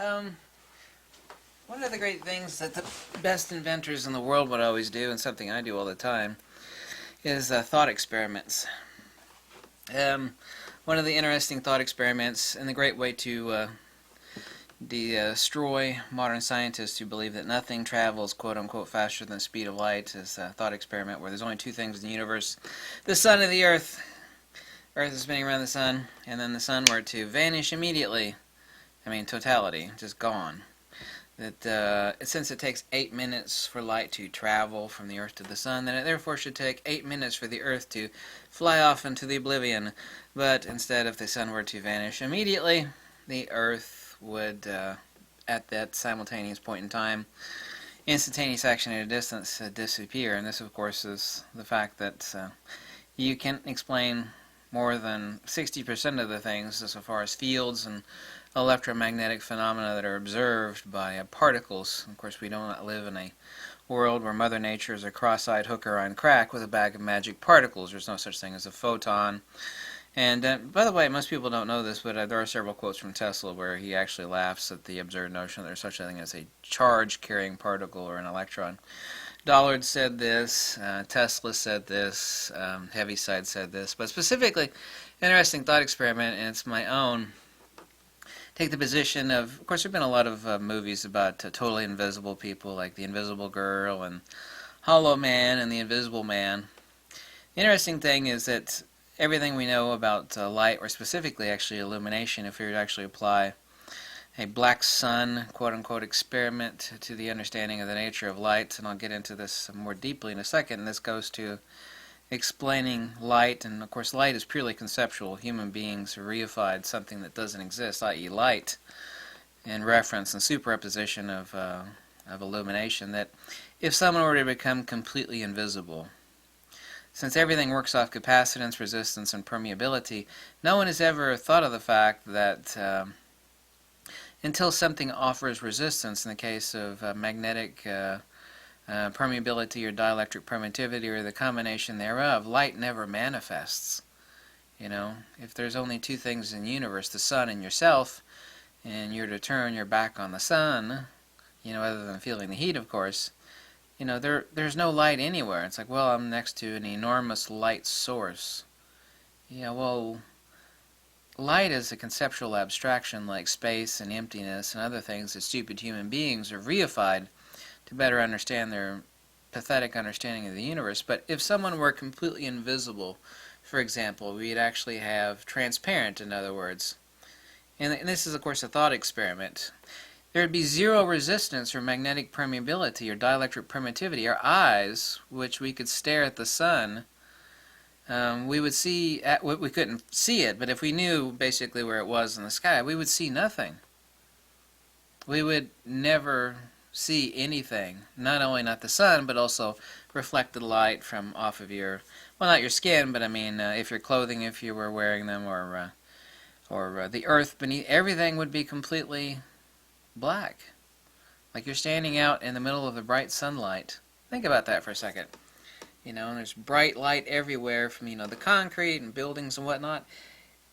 Um, One of the great things that the best inventors in the world would always do, and something I do all the time, is thought experiments. One of the interesting thought experiments, and the great way to destroy modern scientists who believe that nothing travels quote-unquote faster than the speed of light, is a thought experiment where there's only two things in the universe: the sun and the earth. Earth is spinning around the sun, and then the sun were to vanish immediately. I mean, totality, just gone. That since it takes 8 minutes for light to travel from the Earth to the Sun, then it therefore should take 8 minutes for the Earth to fly off into the oblivion. But instead, if the Sun were to vanish immediately, the Earth would, at that simultaneous point in time, instantaneous action at a distance, disappear. And this, of course, is the fact that you can't explain more than 60% of the things as far as fields and electromagnetic phenomena that are observed by particles. Of course, we do not live in a world where Mother Nature is a cross-eyed hooker on crack with a bag of magic particles. There's no such thing as a photon. And by the way, most people don't know this, but there are several quotes from Tesla where he actually laughs at the absurd notion that there's such a thing as a charge-carrying particle or an electron. Dollard said this, Tesla said this, Heaviside said this, but specifically, interesting thought experiment, and it's my own. Take the position of course, there have been a lot of movies about totally invisible people, like The Invisible Girl and Hollow Man and The Invisible Man. The interesting thing is that everything we know about light, or specifically actually illumination, if we were to actually apply a black sun, quote-unquote, experiment to the understanding of the nature of light, and I'll get into this more deeply in a second. This goes to explaining light, and of course light is purely conceptual. Human beings have reified something that doesn't exist, i.e. light, in reference and superposition of illumination, that if someone were to become completely invisible, since everything works off capacitance, resistance, and permeability, no one has ever thought of the fact that until something offers resistance, in the case of magnetic permeability or dielectric permittivity or the combination thereof, light never manifests. You know, if there's only two things in the universe, the sun and yourself, and you're to turn your back on the sun, you know, other than feeling the heat, of course, you know, there's no light anywhere. It's like, well, I'm next to an enormous light source. Yeah, well, light is a conceptual abstraction like space and emptiness and other things that stupid human beings have reified to better understand their pathetic understanding of the universe. But if someone were completely invisible, for example, we'd actually have transparent, in other words. And this is, of course, a thought experiment. There would be zero resistance or magnetic permeability or dielectric permittivity. Our eyes, which we could stare at the sun, we would see, we couldn't see it, but if we knew basically where it was in the sky, we would see nothing. We would never see anything, not the sun, but also reflected light from off of your, well, not your skin, but I mean, if your clothing, if you were wearing them, or the earth beneath, everything would be completely black, like you're standing out in the middle of the bright sunlight. Think about that for a second. You know, and there's bright light everywhere from, you know, the concrete and buildings and whatnot.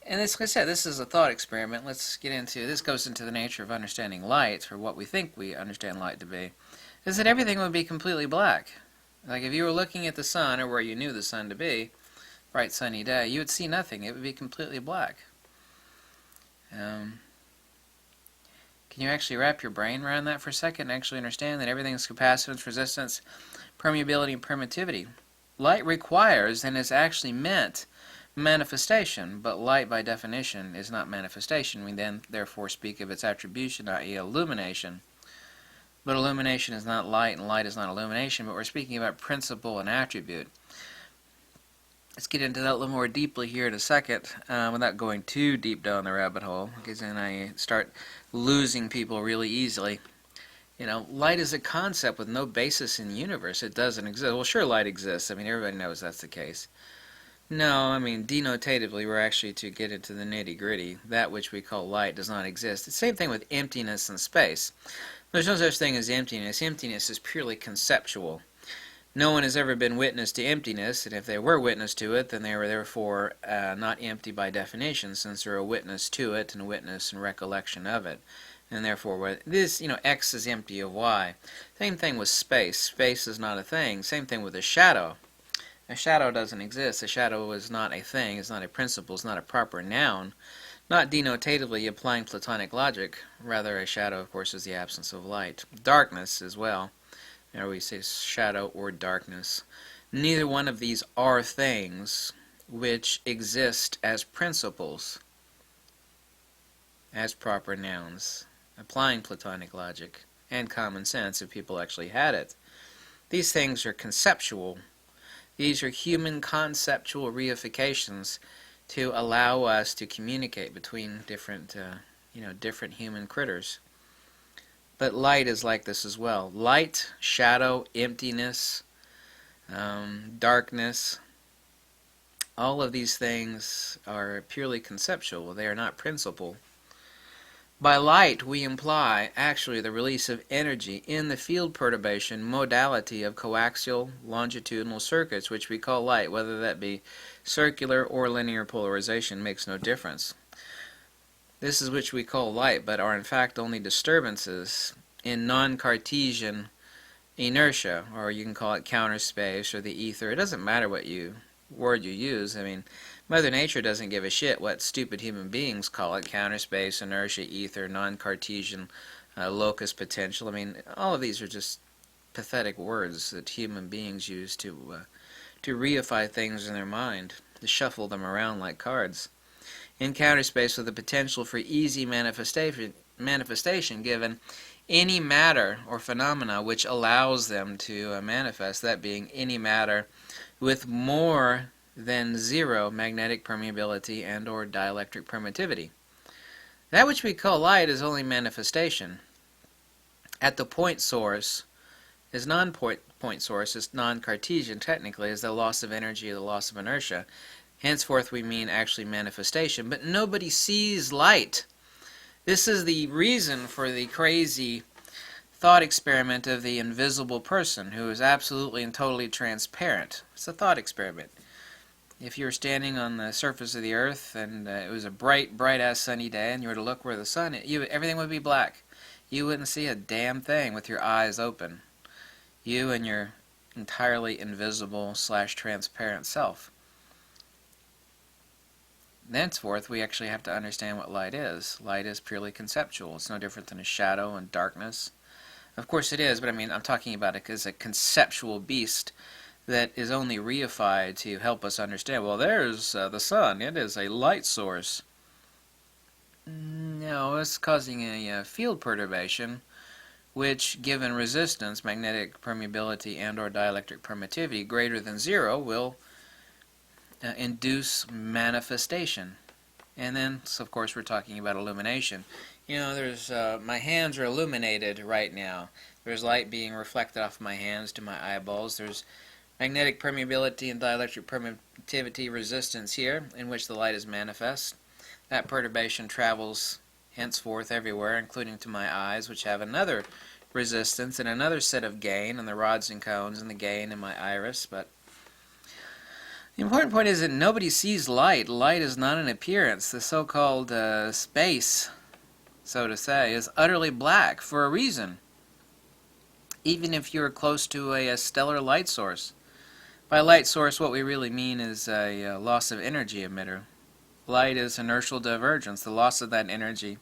And as I said, this is a thought experiment. Let's get into, this goes into the nature of understanding light, or what we think we understand light to be, is that everything would be completely black. Like if you were looking at the sun, or where you knew the sun to be, bright sunny day, you would see nothing. It would be completely black. Can you actually wrap your brain around that for a second and actually understand that everything is capacitance, resistance, permeability, and permittivity? Light requires and is actually meant manifestation, but light by definition is not manifestation. We then therefore speak of its attribution, i.e. illumination. But illumination is not light, and light is not illumination, but we're speaking about principle and attribute. Let's get into that a little more deeply here in a second, without going too deep down the rabbit hole, because then I start losing people really easily. You know, light is a concept with no basis in the universe. It doesn't exist. Well, sure, light exists. I mean, everybody knows that's the case. No, I mean, denotatively, we're actually to get into the nitty-gritty. That which we call light does not exist. The same thing with emptiness and space. There's no such thing as emptiness. Emptiness is purely conceptual. No one has ever been witness to emptiness, and if they were witness to it, then they were therefore not empty by definition, since they're a witness to it and a witness and recollection of it. And therefore, this, X is empty of Y. Same thing with space. Space is not a thing. Same thing with a shadow. A shadow doesn't exist. A shadow is not a thing. It's not a principle. It's not a proper noun. Not denotatively applying Platonic logic. Rather, a shadow, of course, is the absence of light. Darkness as well. There we say shadow or darkness. Neither one of these are things which exist as principles, as proper nouns, applying Platonic logic and common sense if people actually had it. These things are conceptual. These are human conceptual reifications to allow us to communicate between different human critters. But light is like this as well. Light, shadow, emptiness, darkness, all of these things are purely conceptual. They are not principle. By light, we imply actually the release of energy in the field perturbation modality of coaxial longitudinal circuits, which we call light. Whether that be circular or linear polarization makes no difference. This is which we call light, but are in fact only disturbances in non-Cartesian inertia, or you can call it counter space or the ether. It doesn't matter what word you use. I mean, Mother Nature doesn't give a shit what stupid human beings call it. Counter space, inertia, ether, non-Cartesian, locus potential. I mean, all of these are just pathetic words that human beings use to reify things in their mind, to shuffle them around like cards. In counter space, with the potential for easy manifestation given any matter or phenomena which allows them to manifest, that being any matter with more than zero magnetic permeability and or dielectric permittivity. That which we call light is only manifestation. At the point source is non-point source, is non-Cartesian technically, is the loss of energy or the loss of inertia. Henceforth we mean actually manifestation, but nobody sees light. This is the reason for the crazy thought experiment of the invisible person who is absolutely and totally transparent. It's a thought experiment. If you were standing on the surface of the earth and it was a bright-ass sunny day and you were to look where the sun is, everything would be black. You wouldn't see a damn thing with your eyes open. You and your entirely invisible / transparent self. Thenceforth, we actually have to understand what light is. Light is purely conceptual. It's no different than a shadow and darkness. Of course it is, but I mean, I'm talking about it as a conceptual beast that is only reified to help us understand, well, there's the sun. It is a light source. No, it's causing a field perturbation, which, given resistance, magnetic permeability, and or dielectric permittivity greater than zero, will induce manifestation. And then, so of course, we're talking about illumination. There's my hands are illuminated right now. There's light being reflected off my hands to my eyeballs. There's magnetic permeability and dielectric permittivity resistance here, in which the light is manifest. That perturbation travels henceforth everywhere, including to my eyes, which have another resistance and another set of gain, and the rods and cones and the gain in my iris. But the important point is that nobody sees light. Light is not an appearance. The so-called space, so to say, is utterly black for a reason, even if you're close to a stellar light source. By light source, what we really mean is a loss of energy emitter. Light is inertial divergence, the loss of that energy,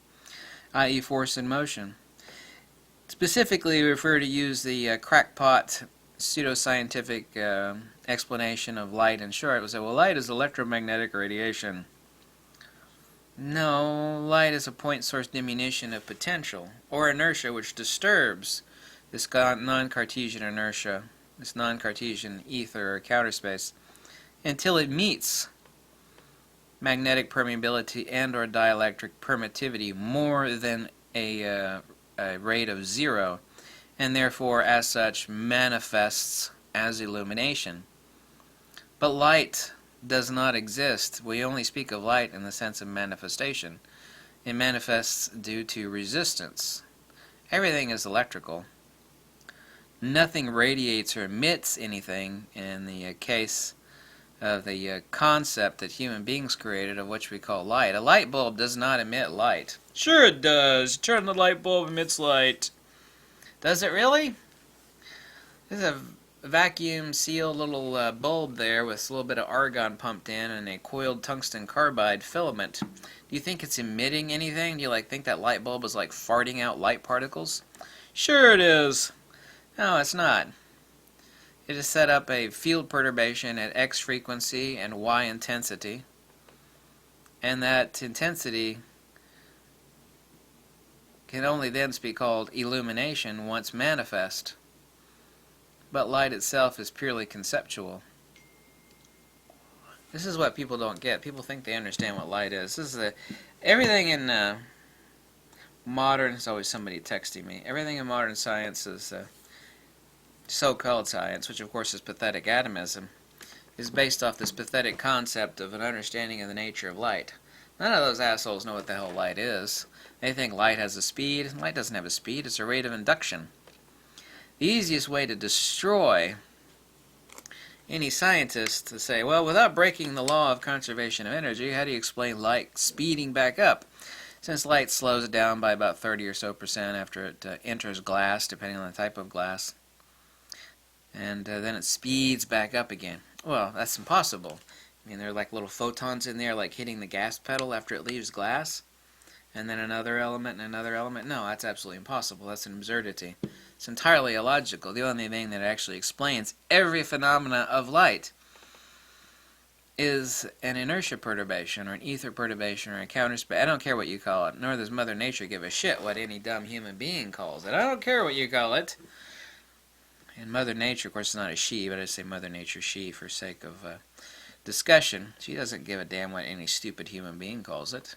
i.e. force in motion. Specifically, we refer to use the crackpot pseudoscientific explanation of light in short. We say, well, light is electromagnetic radiation. No, light is a point source diminution of potential, or inertia, which disturbs this non-Cartesian inertia, this non-Cartesian ether or counter space, until it meets magnetic permeability and or dielectric permittivity more than a rate of zero, and therefore as such manifests as illumination. But light does not exist. We only speak of light in the sense of manifestation. It manifests due to resistance. Everything is electrical. Nothing radiates or emits anything in the case of the concept that human beings created, of which we call light. A light bulb does not emit light. Sure it does. Turn the light bulb, emits light. Does it really? There's a vacuum sealed little bulb there with a little bit of argon pumped in and a coiled tungsten carbide filament. Do you think it's emitting anything? Do you think that light bulb is farting out light particles? Sure it is. No, it's not. It has set up a field perturbation at X frequency and Y intensity, and that intensity can only then be called illumination once manifest. But light itself is purely conceptual. This is what people don't get. People think they understand what light is. This is everything in modern. It's always somebody texting me. Everything in modern science is so-called science, which of course is pathetic atomism, is based off this pathetic concept of an understanding of the nature of light. None of those assholes know what the hell light is. They think light has a speed. Light doesn't have a speed. It's a rate of induction. The easiest way to destroy any scientist to say, well, without breaking the law of conservation of energy, how do you explain light speeding back up? Since light slows down by about 30% or so after it enters glass, depending on the type of glass, and then it speeds back up again. Well, that's impossible. I mean, there are little photons in there hitting the gas pedal after it leaves glass, and then another element and another element. No, that's absolutely impossible. That's an absurdity. It's entirely illogical. The only thing that actually explains every phenomena of light is an inertia perturbation or an ether perturbation or a counterspace. I don't care what you call it, nor does Mother Nature give a shit what any dumb human being calls it. I don't care what you call it. And Mother Nature, of course, is not a she, but I say Mother Nature she for sake of discussion. She doesn't give a damn what any stupid human being calls it.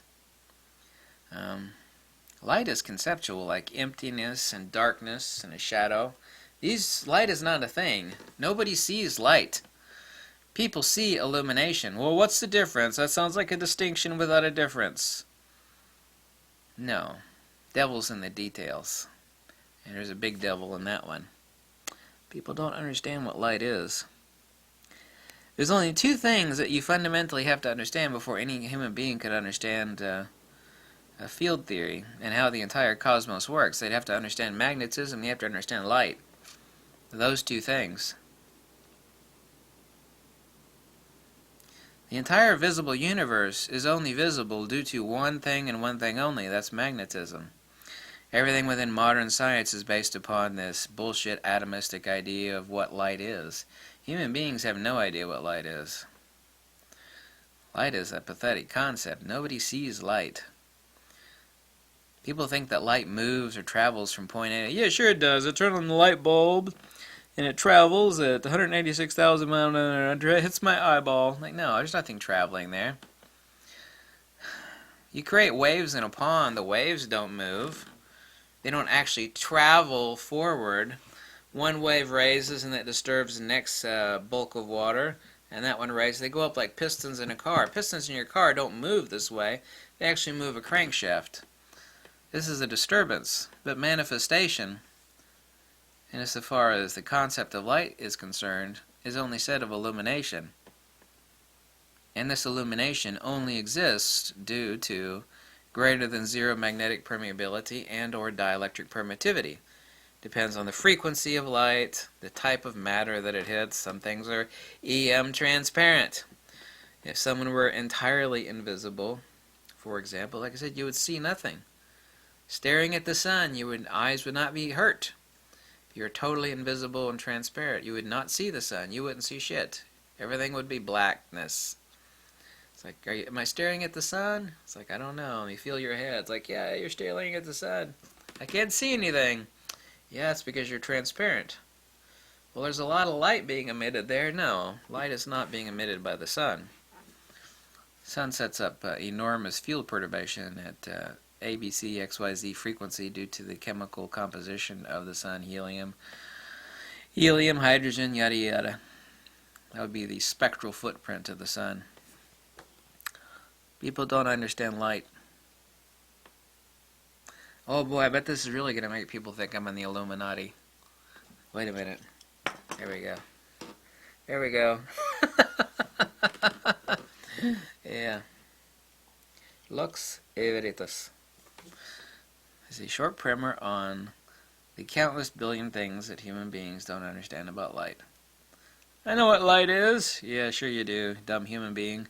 Light is conceptual, like emptiness and darkness and a shadow. Light is not a thing. Nobody sees light. People see illumination. Well, what's the difference? That sounds like a distinction without a difference. No. Devil's in the details. And there's a big devil in that one. People don't understand what light is. There's only two things that you fundamentally have to understand before any human being could understand field theory and how the entire cosmos works. They'd have to understand magnetism, they have to understand light. Those two things. The entire visible universe is only visible due to one thing and one thing only, that's magnetism. Everything within modern science is based upon this bullshit atomistic idea of what light is. Human beings have no idea what light is. Light is a pathetic concept. Nobody sees light. People think that light moves or travels from point A. Yeah, sure it does. I turn on the light bulb, and it travels at 186,000 miles an hour. It hits my eyeball. No, there's nothing traveling there. You create waves in a pond. The waves don't move. They don't actually travel forward. One wave raises and that disturbs the next bulk of water, and that one raises. They go up like pistons in a car. Pistons in your car don't move this way. They actually move a crankshaft. This is a disturbance, but manifestation, and as far as the concept of light is concerned, is only said of illumination. And this illumination only exists due to greater than zero magnetic permeability and or dielectric permittivity. Depends on the frequency of light, the type of matter that it hits. Some things are EM transparent. If someone were entirely invisible, for example, like I said, you would see nothing. Staring at the sun, eyes would not be hurt. If you're totally invisible and transparent, you would not see the sun. You wouldn't see shit. Everything would be blackness. It's like, am I staring at the sun? It's like, I don't know. You feel your head. It's like, yeah, you're staring at the sun. I can't see anything. Yeah, it's because you're transparent. Well, there's a lot of light being emitted there. No, light is not being emitted by the sun. The sun sets up enormous field perturbation at ABC, XYZ frequency due to the chemical composition of the sun, helium, hydrogen, yada yada. That would be the spectral footprint of the sun. People don't understand light. Oh boy, I bet this is really going to make people think I'm in the Illuminati. Wait a minute. There we go. There we go. Yeah. Lux Veritas is a short primer on the countless billion things that human beings don't understand about light. I know what light is. Yeah, sure you do, dumb human being.